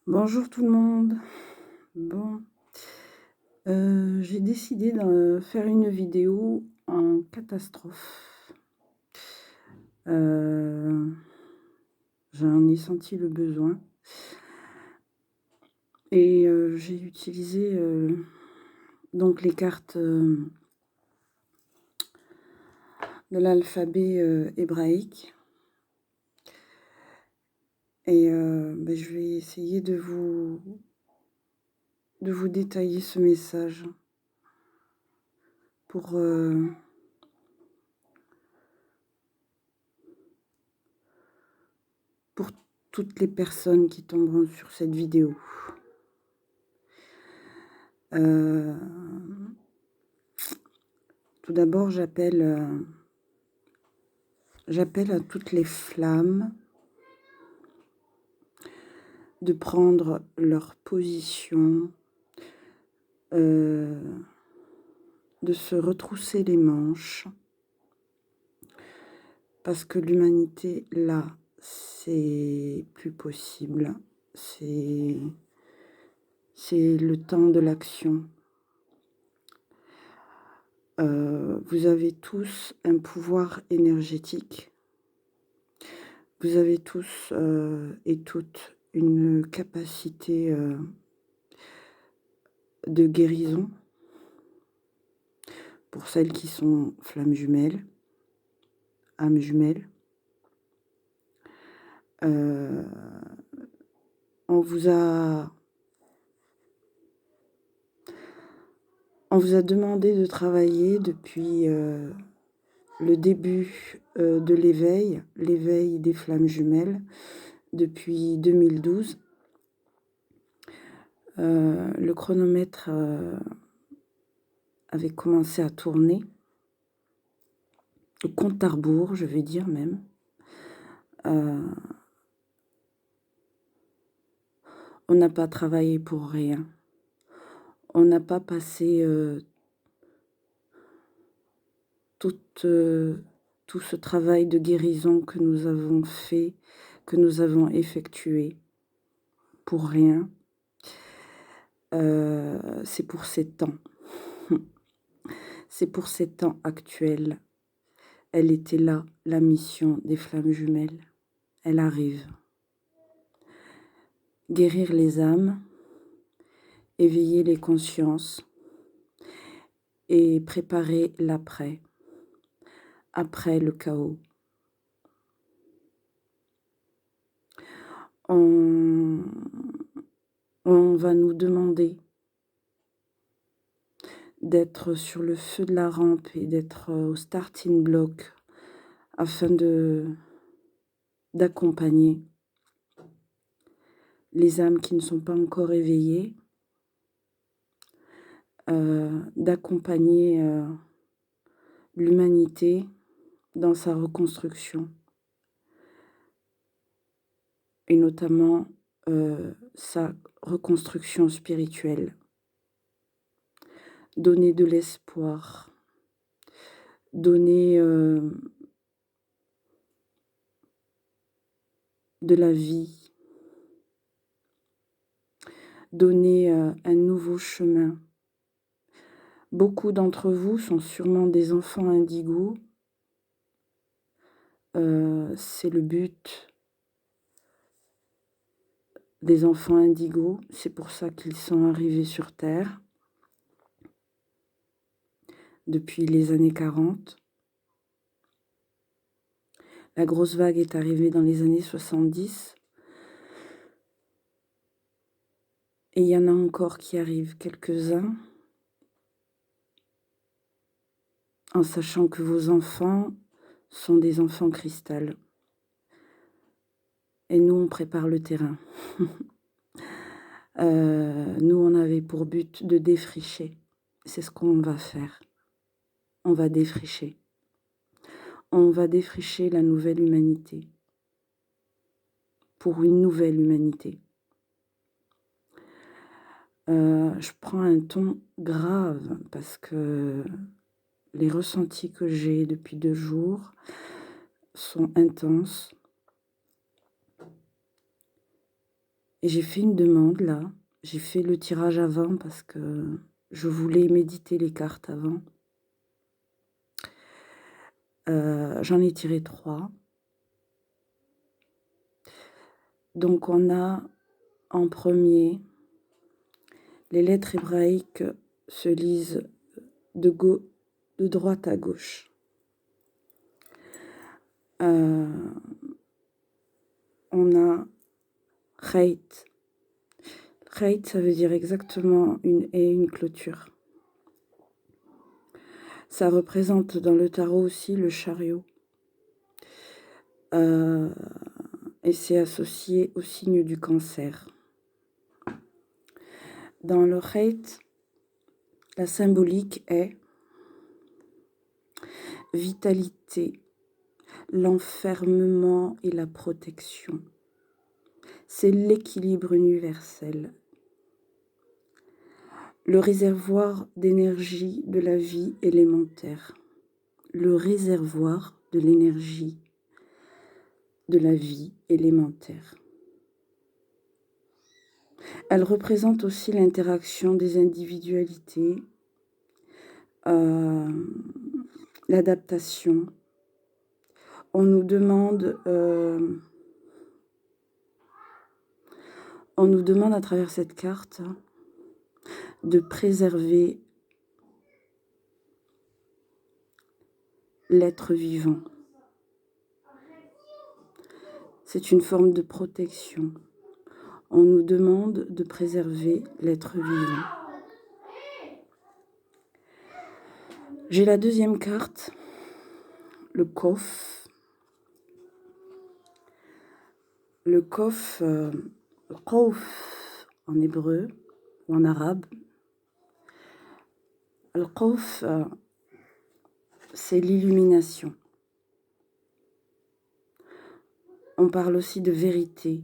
Bonjour tout le monde. Bon, j'ai décidé de faire une vidéo en catastrophe. Heu, J'en ai senti le besoin et j'ai utilisé, donc les cartes, de l'alphabet, hébraïque et je vais essayer de vous détailler ce message pour, pour toutes les personnes qui tomberont sur cette vidéo. Heu, Tout d'abord, j'appelle à toutes les flammes de prendre leur position, heu, de se retrousser les manches parce que l'humanité, là, c'est plus possible. C'est c'est le temps de l'action. Vous avez tous un pouvoir énergétique. Vous avez tous, et toutes une capacité, de guérison pour celles qui sont flammes jumelles, âmes jumelles. Heu, on vous a on vous a demandé de travailler depuis, le début, de l'éveil des flammes jumelles depuis 2012. Le chronomètre, avait commencé à tourner, au compte à rebours, je vais dire même. Heu, on n'a pas travaillé pour rien. On n'a pas passé, toute, tout ce travail de guérison que nous avons fait, que nous avons effectué pour rien. C'est pour ces temps. C'est pour ces temps actuels. Elle était là, la mission des flammes jumelles. Elle arrive. Guérir les âmes, éveiller les consciences et préparer l'après, après le chaos. On on va nous demander d'être sur le feu de la rampe et d'être, au starting block afin d'accompagner les âmes qui ne sont pas encore éveillées, d'accompagner, l'humanité dans sa reconstruction et notamment, sa reconstruction spirituelle. Donner de l'espoir, donner, de la vie, donner, un nouveau chemin. Beaucoup d'entre vous sont sûrement des enfants indigos, c'est le but des enfants indigos, c'est pour ça qu'ils sont arrivés sur terre depuis les années 40. La grosse vague est arrivée dans les années 70 et il y en a encore qui arrivent, quelques-uns, en sachant que vos enfants sont des enfants cristal et nous, on prépare le terrain. Nous, on avait pour but de défricher. C'est ce qu'on va faire. On va défricher. On va défricher la nouvelle humanité. Pour une nouvelle humanité. Je prends un ton grave parce que les ressentis que j'ai depuis 2 jours sont intenses Et j'ai fait une demande là. J'ai fait le tirage avant parce que je voulais méditer les cartes avant. J'en ai tiré 3. Donc on a en premier, les lettres hébraïques se lisent de droite à gauche. On a Cheit. Cheit, ça veut dire exactement une haie, une clôture. Ça représente dans le tarot aussi le chariot. Et c'est associé au signe du cancer. Dans le Cheit, la symbolique est vitalité, l'enfermement et la protection. C'est l'équilibre universel, le réservoir d'énergie de la vie élémentaire, le réservoir de l'énergie de la vie élémentaire. Elle représente aussi l'interaction des individualités, l'adaptation. On nous demande à travers cette carte de préserver l'être vivant. C'est une forme de protection. On nous demande de préserver l'être vivant. J'ai la deuxième carte, le Kof. Le Kof, Kof en hébreu ou en arabe. Le Kof, c'est l'illumination. On parle aussi de vérité.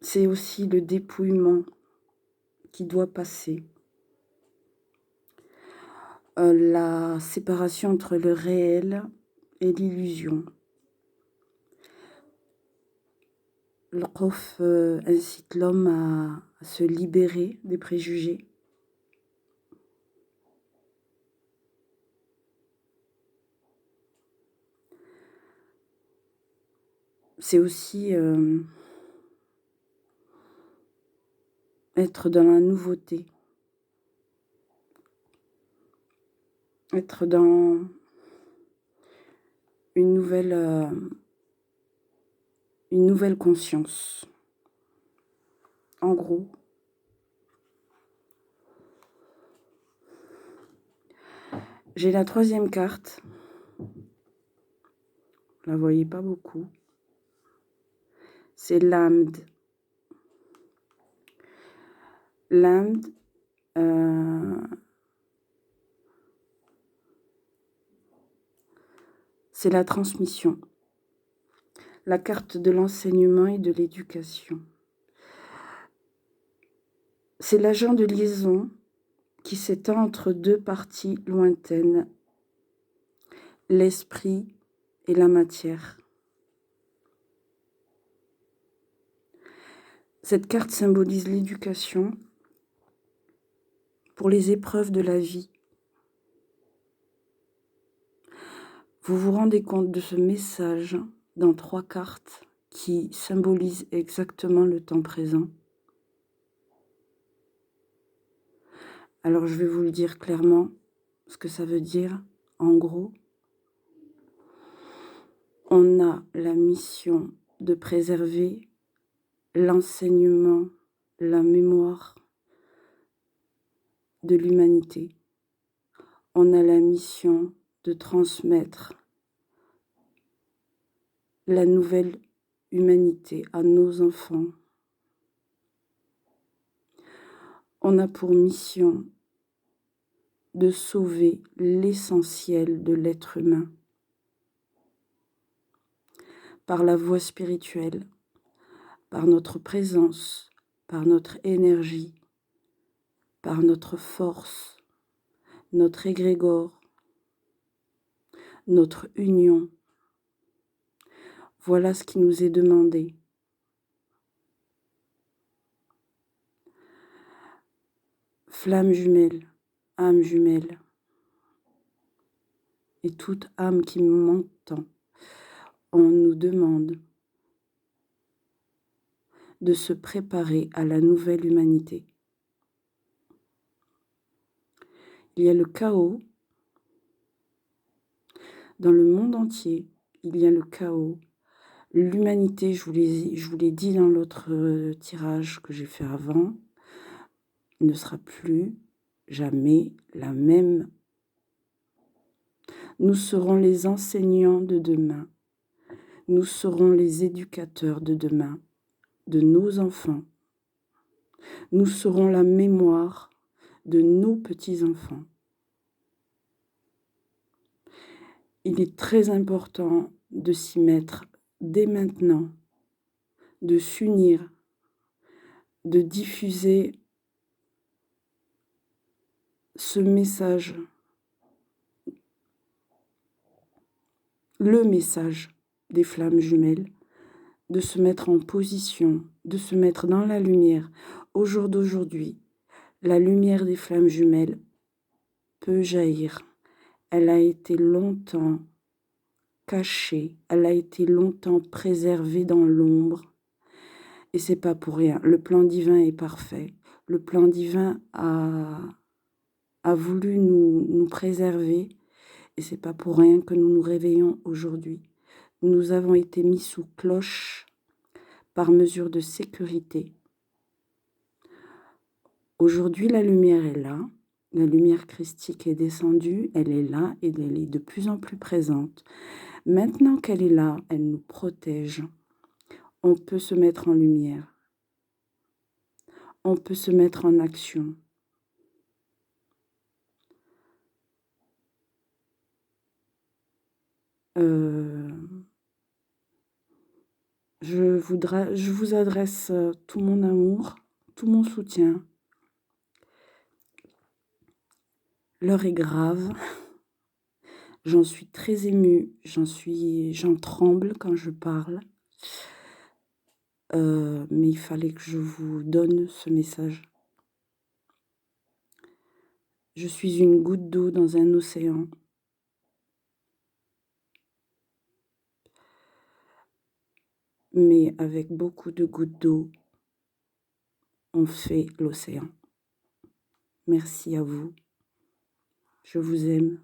C'est aussi le dépouillement qui doit passer. La séparation entre le réel et l'illusion. Le Kof incite l'homme à se libérer des préjugés. C'est aussi être dans la nouveauté, être dans une nouvelle conscience. En gros, j'ai la troisième carte. Vous la voyez pas beaucoup. C'est l'Amd. L'Amd, c'est la transmission, la carte de l'enseignement et de l'éducation. C'est l'agent de liaison qui s'étend entre deux parties lointaines, l'esprit et la matière. Cette carte symbolise l'éducation pour les épreuves de la vie. Vous vous rendez compte de ce message dans 3 cartes qui symbolisent exactement le temps présent. Alors je vais vous le dire clairement, ce que ça veut dire. En gros, on a la mission de préserver l'enseignement, la mémoire de l'humanité. On a la mission de transmettre la nouvelle humanité à nos enfants. On a pour mission de sauver l'essentiel de l'être humain par la voie spirituelle, par notre présence, par notre énergie, par notre force, notre égrégore, notre union. Voilà ce qui nous est demandé. Flamme jumelle, âme jumelle, et toute âme qui m'entend, on nous demande de se préparer à la nouvelle humanité. Il y a le chaos dans le monde entier, il y a le chaos. L'humanité, je vous l'ai dit dans l'autre tirage que j'ai fait avant, ne sera plus jamais la même. Nous serons les enseignants de demain. Nous serons les éducateurs de demain, de nos enfants. Nous serons la mémoire de nos petits-enfants. Il est très important de s'y mettre dès maintenant, de s'unir, de diffuser ce message, le message des flammes jumelles, de se mettre en position, de se mettre dans la lumière. Au jour d'aujourd'hui, la lumière des flammes jumelles peut jaillir. Elle a été longtemps cachée, elle a été longtemps préservée dans l'ombre. Et c'est pas pour rien. Le plan divin est parfait. Le plan divin a voulu nous préserver. Et c'est pas pour rien que nous nous réveillons aujourd'hui. Nous avons été mis sous cloche par mesure de sécurité. Aujourd'hui, la lumière est là. La lumière christique est descendue. Elle est là et elle est de plus en plus présente. Maintenant qu'elle est là, elle nous protège. On peut se mettre en lumière. On peut se mettre en action. Je vous adresse tout mon amour, tout mon soutien. L'heure est grave. J'en suis très émue. J'en tremble quand je parle. Mais il fallait que je vous donne ce message. Je suis une goutte d'eau dans un océan. Mais avec beaucoup de gouttes d'eau, on fait l'océan. Merci à vous. Je vous aime.